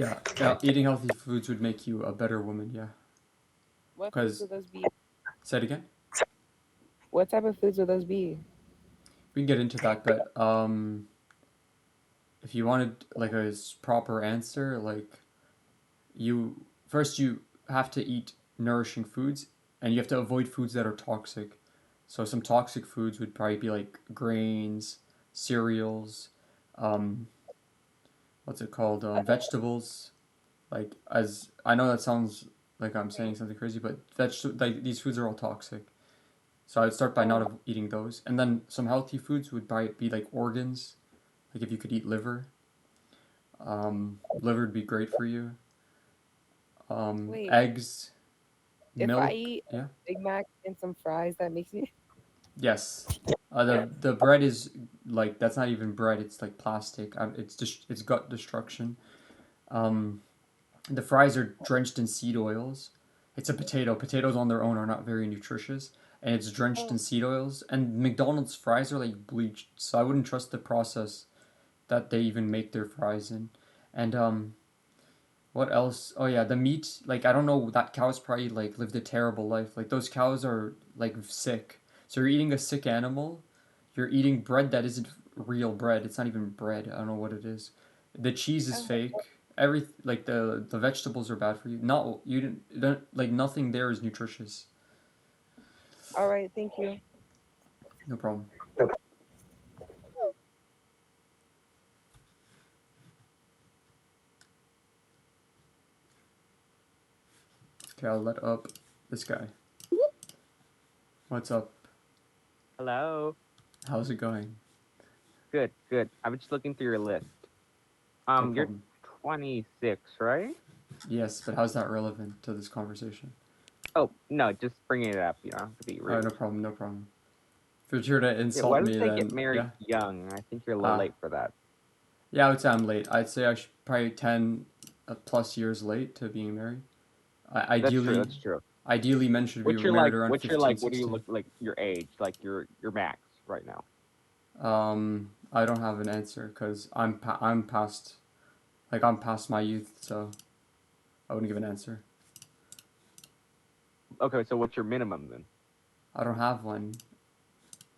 Yeah, eating healthy foods would make you a better woman. Yeah, What foods because would those be? say it again. What type of foods would those be? We can get into that, but if you wanted like a proper answer, like you first you have to eat nourishing foods, and you have to avoid foods that are toxic. So some toxic foods would probably be like grains, cereals, um, what's it called, vegetables. Like as I know that sounds like I'm saying something crazy, but like these foods are all toxic. So I would start by Oh, not eating those, and then some healthy foods would probably be like organs. Like if you could eat liver, liver would be great for you. wait. Eggs, If I milk, eat yeah, a Big Mac and some fries, that makes me. yes. The bread is like that's not even bread. It's like plastic. It's just it's gut destruction. Um, the fries are drenched in seed oils. It's a potato. Potatoes on their own are not very nutritious, and it's drenched in Oh, seed oils. And McDonald's fries are like bleached, so I wouldn't trust the process that they even make their fries in. And what else? Oh yeah, the meat. Like I don't know. That cow's probably like lived a terrible life. Like those cows are like sick. So you're eating a sick animal. You're eating bread that isn't real bread. It's not even bread. I don't know what it is. The cheese is oh, fake. Every like the vegetables are bad for you. Not you don't like nothing there is nutritious. all right. Thank you. No problem. Okay, I'll let up this guy. What's up? Hello. How's it going? Good, good. I was just looking through your list. No You're problem. 26, right? Yes, but how's that relevant to this conversation? Oh, no, just bringing it up, you know, to be All right, no rude. problem. No problem. If you're sure to Yeah, insult why don't me, they get then married yeah. young? I think you're a little Ah, late for that. yeah, I would say I'm late. I'd say I should probably 10 plus years late to being married. I, That's true, ideally, that's true. ideally, men should be married around fifteen, What do you 16. look like your age, like your max right now? I don't have an answer because I'm past like I'm past my youth, so I wouldn't give an answer. Okay, so what's your minimum then? I don't have one.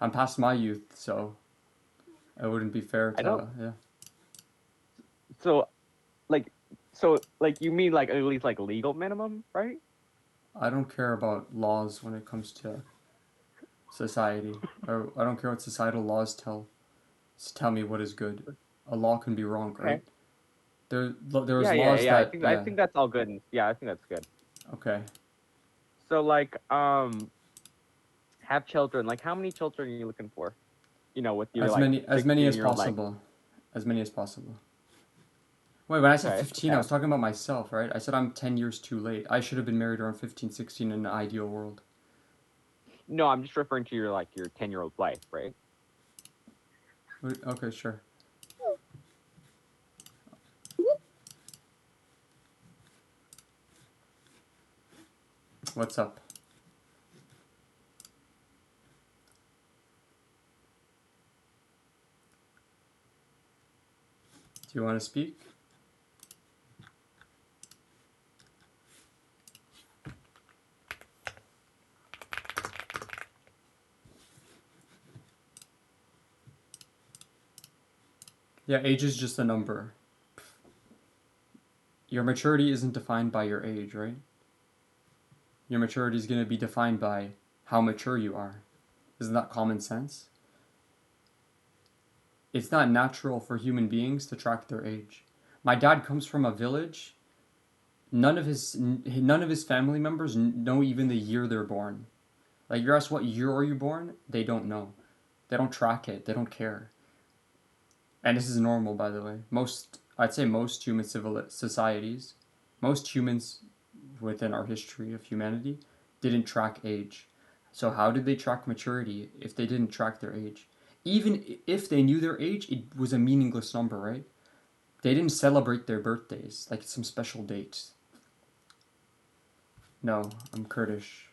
I'm past my youth, so it wouldn't be fair I don't to yeah. so like so you mean like at least like legal minimum, right? I don't care about laws when it comes to society, or I don't care what societal laws tell me what is good. A law can be wrong, right? Okay. There's Yeah, yeah, laws yeah. that I yeah think that's all good. Yeah, I think that's good. okay. So like have children. Like how many children are you looking for? You know, with your like As many as 16-year-old like possible, as many as possible. Wait, when I said okay, 15, I okay. was talking about myself, right? I said I'm 10 years too late. I should have been married around 15, 16 in an ideal world. No, I'm just referring to your like your 10-year-old wife, right? Okay, sure. What's up? Do you want to speak? Yeah, age is just a number. Your maturity isn't defined by your age, right? Your maturity is going to be defined by how mature you are. Isn't that common sense? It's not natural for human beings to track their age. My dad comes from a village. None of his family members know even the year they're born. Like you're asked what year are you born, they don't know. They don't track it. They don't care. And this is normal, by the way. I'd say most human civil societies, most humans within our history of humanity didn't track age. So how did they track maturity if they didn't track their age? Even if they knew their age, it was a meaningless number, right? They didn't celebrate their birthdays like some special date. No, I'm Kurdish.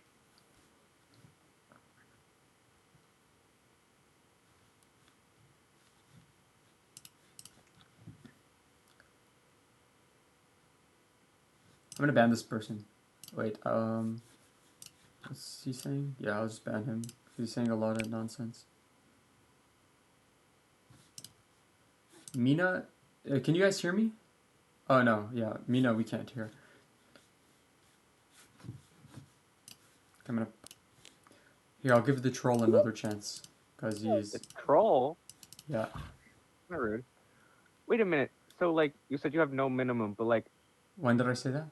I'm gonna ban this person. Wait, what's he saying? Yeah, I'll just ban him. He's saying a lot of nonsense. Mina, can you guys hear me? Oh no, yeah, Mina, we can't hear. I'm gonna. Here, I'll give the troll another chance, cause he's. The troll. Yeah. Not rude. Wait a minute. So like you said, you have no minimum, but like When did I say that?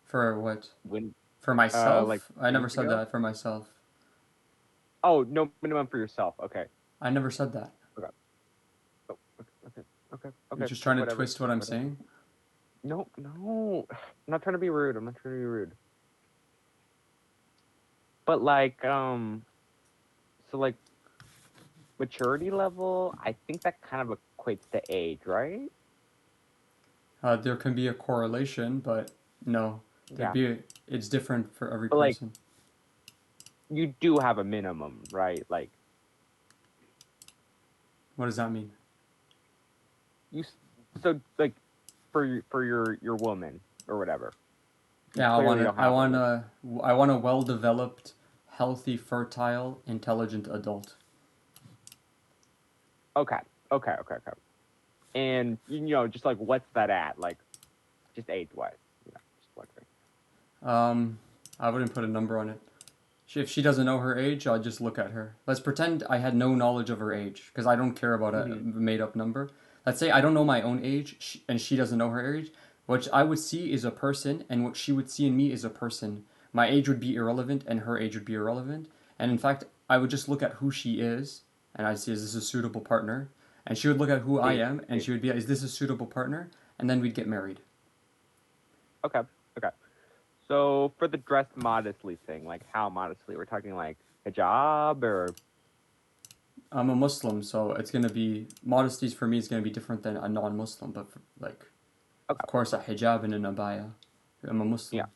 For what? when For myself? like I never days said ago? that for myself. Oh, no minimum for yourself. Okay. I never said that. Oh, okay. Okay. You're just trying to Whatever. twist what I'm Whatever. saying. No, no. I'm not trying to be rude. I'm not trying to be rude. But like, so like maturity level, I think that kind of equates to age, right? There can be a correlation, but no, Yeah. it's different for every But like, person. you do have a minimum, right? Like, What does that mean? so like, for your woman or whatever. Yeah, I want a well-developed, healthy, fertile, intelligent adult. Okay. And just like, what's that at? Like, just age-wise, just wondering. I wouldn't put a number on it. If she doesn't know her age, I'll just look at her. Let's pretend I had no knowledge of her age, because I don't care about a made-up number. Let's say I don't know my own age, and she doesn't know her age. What I would see is a person, and what she would see in me is a person. My age would be irrelevant, and her age would be irrelevant. And in fact, I would just look at who she is, and I'd say, is this a suitable partner? And she would look at who I am, and she would be like, is this a suitable partner? And then we'd get married. Okay. So for the dress modestly thing, like how modestly? We're talking like hijab or? I'm a Muslim, so it's gonna be modesties for me is gonna be different than a non-Muslim. But Okay. of course, a hijab and an abaya. I'm a Muslim. Yeah.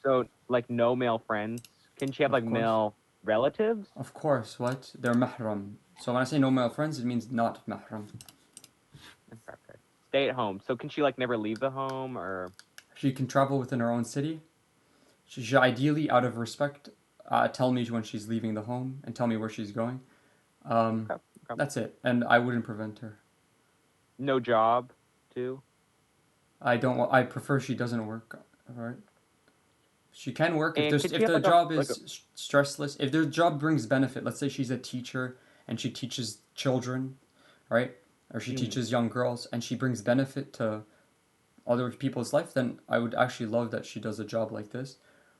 So like no male friends. Can she have Of like course. male relatives? Of course, what? They're mahram. So when I say no male friends, it means not mahram. Okay. Stay at home. So can she like never leave the home or? She can travel within her own city. She should ideally, out of respect, tell me when she's leaving the home and tell me where she's going. Okay. That's it, and I wouldn't prevent her. No job, too. I prefer she doesn't work. All right. She can work if And could she have the like job a is stressless. If the job brings benefit, let's say she's a teacher and she teaches children, right? Or she teaches young girls and she brings benefit to other people's life, then I would actually love that she does a job like this.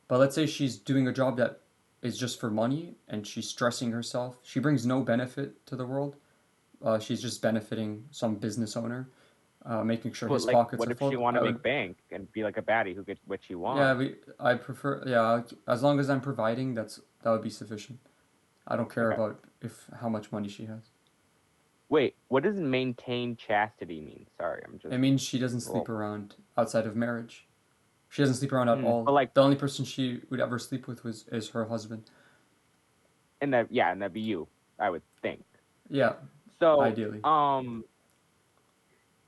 But let's say she's doing a job that is just for money and she's stressing herself. She brings no benefit to the world. She's just benefiting some business owner, making sure but his like pockets what are if full. she want to I make would, bank and be like a baddie who gets what she yeah, wants? I prefer, yeah, as long as I'm providing, that would be sufficient. I don't care Okay. about how much money she has. Wait, what does maintain chastity mean? Sorry, I'm just. It means she doesn't sleep around outside of marriage. She doesn't sleep around at all. But like, The only person she would ever sleep with is her husband. and that'd be you, I would think. Yeah, So, ideally.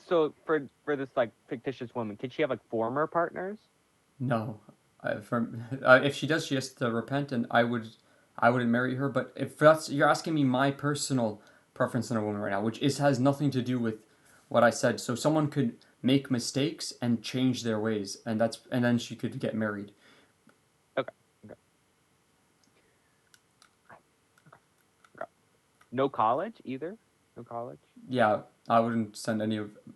So for this like fictitious woman, could she have like former partners? No, if she does, she has to repent, and I wouldn't marry her. But if that's you're asking me my personal preference in a woman right now, which has nothing to do with what I said. So someone could make mistakes and change their ways, and then she could get married. Okay. No college either. No college. Yeah, I wouldn't send I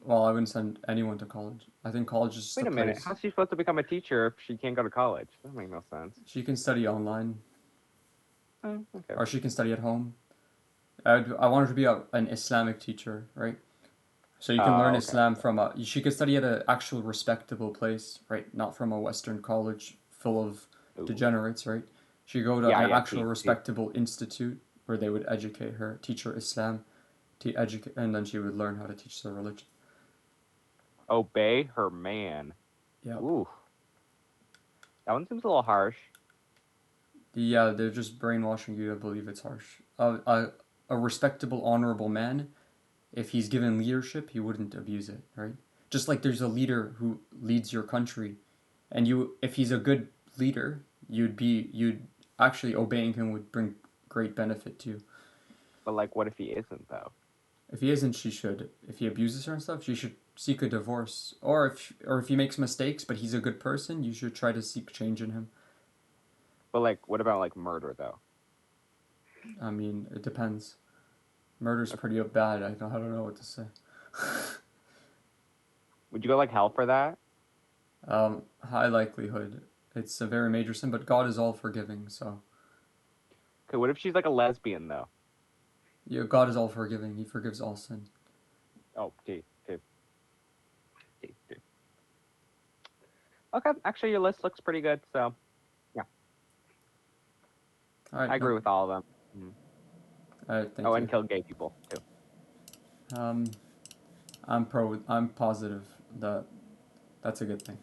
wouldn't send anyone to college. I think college is just Wait a minute. place. How's she supposed to become a teacher if she can't go to college? That makes no sense. She can study online, Oh, okay. or she can study at home. I want her to be an Islamic teacher, right? So you can learn Okay. Islam from she could study at an actual respectable place, right? Not from a Western college full of degenerates, right? She go to an actual respectable institute where they would educate her, teach her Islam, and then she would learn how to teach the religion. Obey her man. Yeah. Ooh. That one seems a little harsh. Yeah, they're just brainwashing you to believe it's harsh. A respectable, honorable man, if he's given leadership, he wouldn't abuse it, right? Just like there's a leader who leads your country, And if he's a good leader, you'd actually obeying him would bring great benefit to you. But like, what if he isn't though? If he isn't, she should. If he abuses her and stuff, she should seek a divorce. Or if he makes mistakes, but he's a good person, you should try to seek change in him. But like, what about like murder though? I mean, it depends. Murder's pretty bad. I don't know what to say. Would you go like hell for that? High likelihood. It's a very major sin, but God is all forgiving, so. Okay, what if she's like a lesbian though? Yeah, God is all forgiving. He forgives all sin. Oh, gee. Okay, actually, your list looks pretty good, so yeah. All right. I agree with all of them. All right, thank Oh, you. and kill gay people too. I'm positive that that's a good thing.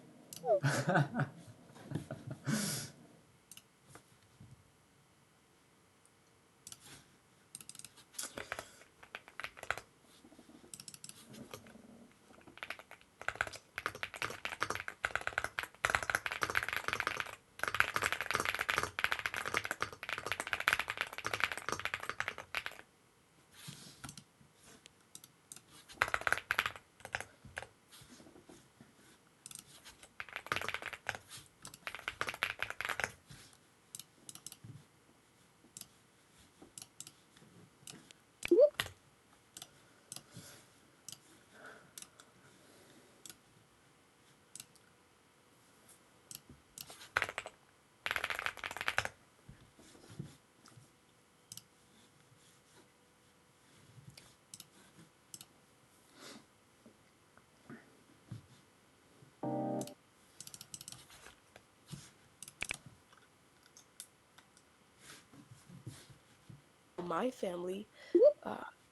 My family,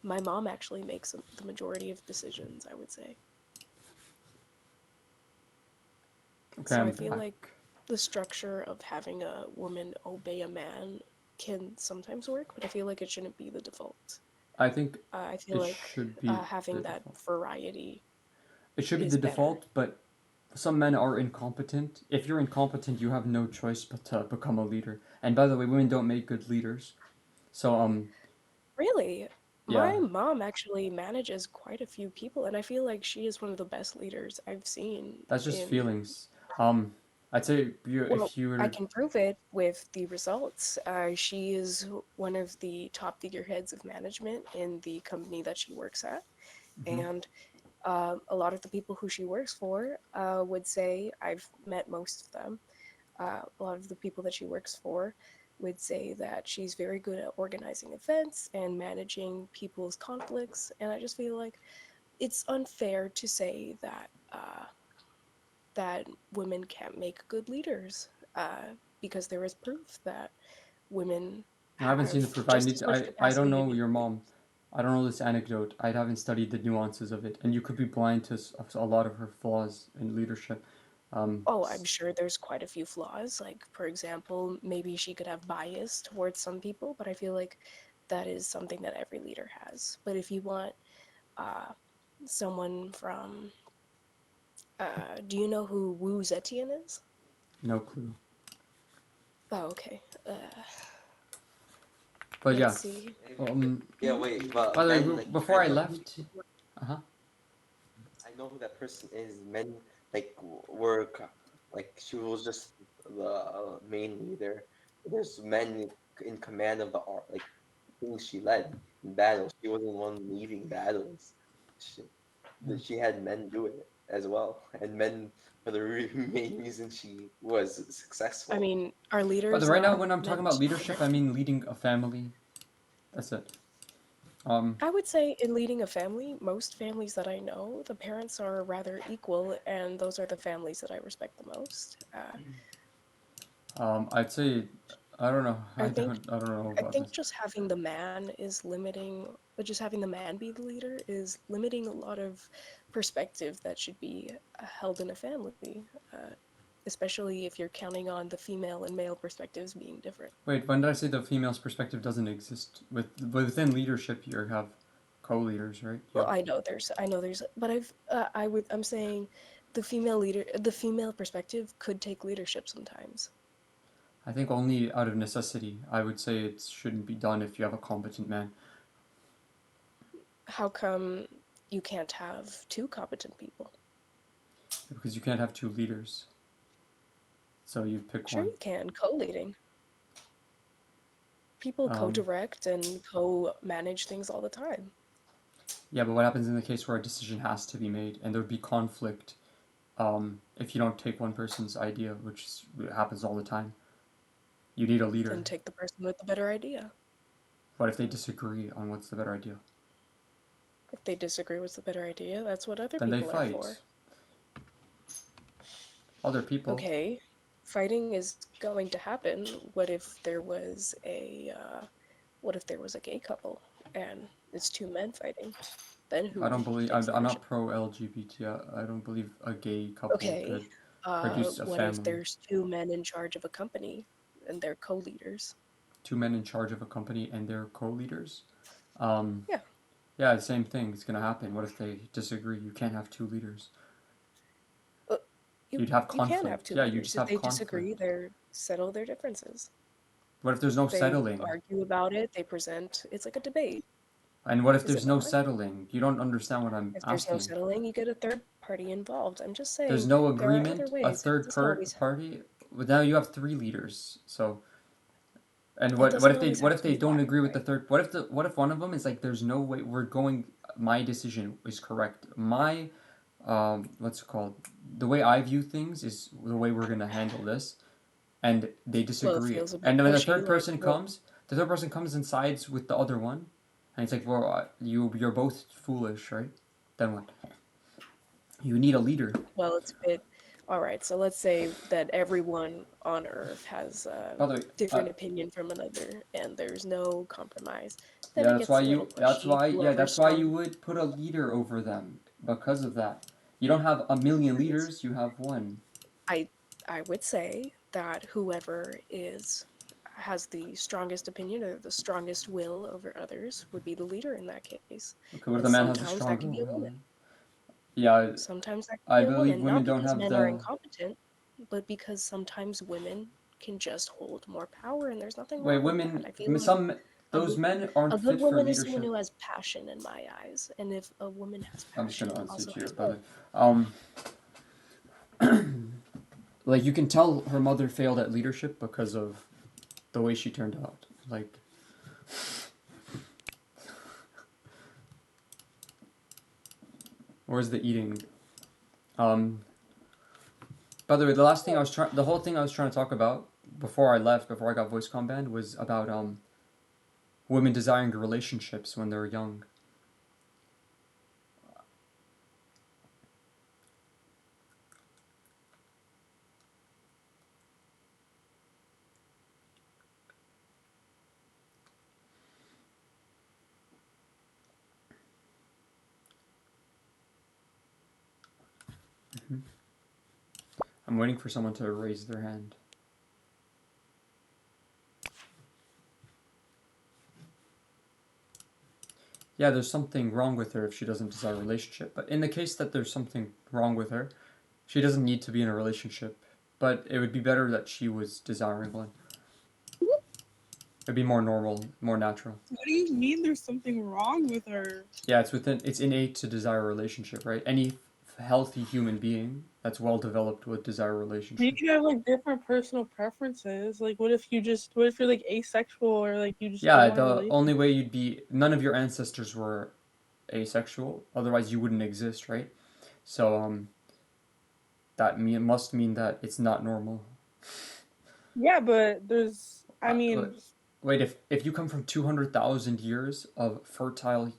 my mom actually makes the majority of decisions, I would say. Okay, So I'm I feel back. like the structure of having a woman obey a man can sometimes work, but I feel like it shouldn't be the default. I think I feel it like should be having the that default. variety It should be is the better. default, but some men are incompetent. If you're incompetent, you have no choice but to become a leader. And by the way, women don't make good leaders. So Really? yeah, My mom actually manages quite a few people, and I feel like she is one of the best leaders I've seen that's just in. feelings. I'd say Well, if you I were can prove it with the results. She is one of the top figureheads of management in the company that she works at. mhm. And a lot of the people who she works for would say, I've met most of them, a lot of the people that she works for would say that she's very good at organizing events and managing people's conflicts. And I just feel like it's unfair to say that that women can't make good leaders because there is proof that women I haven't seen the have proof. just as much I don't capacity to know do your things. mom. I don't know this anecdote. I haven't studied the nuances of it, and you could be blind to a lot of her flaws in leadership. Oh, I'm sure there's quite a few flaws. Like, for example, maybe she could have bias towards some people, but I feel like that is something that every leader has. But if you want uh, someone from, do you know who Wu Zetian is? No clue. Oh, okay. But Let's yeah. see. Yeah, wait, but By the way, men like before I I know left, uh-huh. I know who that person is. Men like were like she was just the main leader. There's men in command of the art, like things she led in battles. She wasn't the one leading battles. She, she had men do it as well, and men for the main reason she was I successful. mean, are But leaders right now, not when I'm talking about meant? leadership, I mean leading a family. That's it. Um, I would say in leading a family, most families that I know, the parents are rather equal, and those are the families that I respect the most. I'd say I don't know. I think I don't know I about think this. just having the man is limiting, but just having the man be the leader is limiting a lot of perspective that should be held in a family, uh, especially if you're counting on the female and male perspectives being different. Wait, when did I say the female's perspective doesn't exist? Within leadership, you have co-leaders, right? You Well, have I know there's, but I'm saying the female perspective could take leadership sometimes. I think only out of necessity. I would say it shouldn't be done if you have a competent man. How come you can't have two competent people? Because you can't have two leaders. So you pick Sure, one. you can. Co-leading. People co-direct and co-manage things all the time. Yeah, but what happens in the case where a decision has to be made and there would be conflict if you don't take one person's idea, which happens all the time? You need a leader. Then take the person with the better idea. What if they disagree on what's the better idea? If they disagree what's the better idea, that's what other Then they people are fight. for. Other people. Okay, fighting is going to happen. What if there was a gay couple and it's two men fighting? Then who? I don't believe. takes I'm not leadership? pro LGBT. I don't believe a gay couple Okay, could produce a what family. if there's two men in charge of a company and they're co-leaders? Two men in charge of a company and they're co-leaders. Yeah. Yeah, the same thing is gonna happen. What if they disagree? You can't have two leaders. You'd have conflict. You can have two Yeah, leaders. you just If have they conflict. disagree, they settle their differences. What if there's no They settling? argue about it. They present. It's like a debate. And what if Is there's it no not? settling? You don't understand what I'm If there's asking. no settling, you get a third party involved. I'm just saying. There's no there are agreement. other ways. A It third doesn't always party. Well, now you have three leaders. So, and It what doesn't if always what have if to they be don't black agree and with the white. third? What if one of them is like, there's no way we're going. My decision is correct. My what's it called? The way I view things is the way we're gonna handle this, and they disagree. feels a bit And when the pushy, third like, person well- comes, the third person comes and sides with the other one, and it's like, well, you're both foolish, right? Then what? You need a leader. Well, it's a bit. All right, so let's say that everyone on Earth has By the way, different opinion from another, and there's no compromise. Then yeah, it that's gets why a little you. That's pushy. why. Yeah, Whoever's that's why strong- you would put a leader over them because of that. You don't have a million leaders. You have one. I would say that whoever has the strongest opinion or the strongest will over others would be the leader in that case. Okay, what if And the man has a sometimes that stronger can be a will? woman. Yeah, Sometimes that I can be a believe woman, women not don't because have men are the. incompetent, but because sometimes women can just hold more power, and there's nothing Wait, wrong with women. that. I feel like Some those good- men a aren't good fit for woman is someone leadership. who has passion in my eyes, and if a woman has I'm just passion, gonna also unswitch you, has brother. will. Like, you can tell her mother failed at leadership because of the way she turned out. Like, where's the eating? By the way, the whole thing I was trying to talk about before I left, before I got VoiceCom banned, was about women desiring relationships when they're young. I'm waiting for someone to raise their hand. Yeah, there's something wrong with her if she doesn't desire a relationship. But in the case that there's something wrong with her, she doesn't need to be in a relationship. But it would be better that she was desiring one. It'd be more normal, more natural. What do you mean there's something wrong with her? Yeah, it's innate to desire a relationship, right? Any healthy human being that's well developed would desire a relationship. You can have like different personal preferences. Like what if you're like asexual or like you just Yeah, don't want a the only way you'd be, none of your ancestors were asexual, otherwise you wouldn't exist, right? So that must mean that it's not normal. Yeah, but there's Wait, if you come from 200,000 years of fertile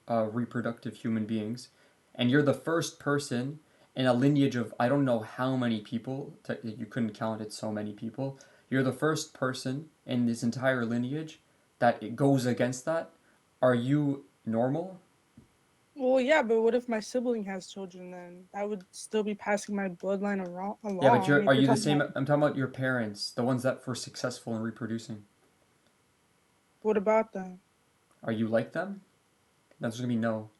reproductive human beings, and you're the first person in a lineage of I don't know how many people, you couldn't count it, so many people, you're the first person in this entire lineage that it goes against that, are you normal? well, yeah, but what if my sibling has children then? That would still be passing my bloodline along. Yeah, but If are you're you the talking same? about- I'm talking about your parents, the ones that were successful in reproducing. What about them? Are you like them? That's gonna be no.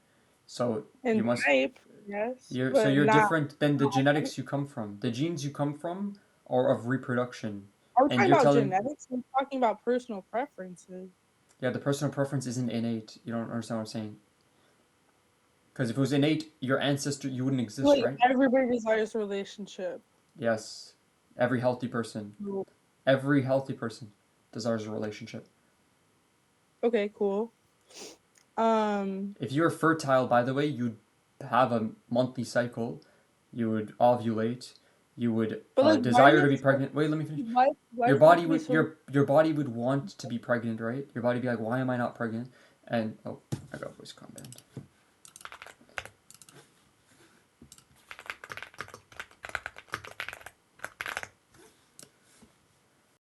So And you must. type, Yes. So but you're not. different than the genetics you come from. The genes you come from are of reproduction. Are we And talking you're about telling genetics? We're talking about personal preferences. yeah, the personal preference isn't innate. You don't understand what I'm saying. Because if it was innate, your ancestor you wouldn't exist, Like right? everybody desires a relationship. Yes. Every healthy person. Every healthy person desires a relationship. Okay, cool. If you're fertile, by the way, you'd have a monthly cycle. You would ovulate. You would But like, why do desire you to have be to, pregnant. Wait, let me finish. why Your does it have body to be would so? your body would want to be pregnant, right? Your body would be like, why am I not pregnant? And oh, I got voice command.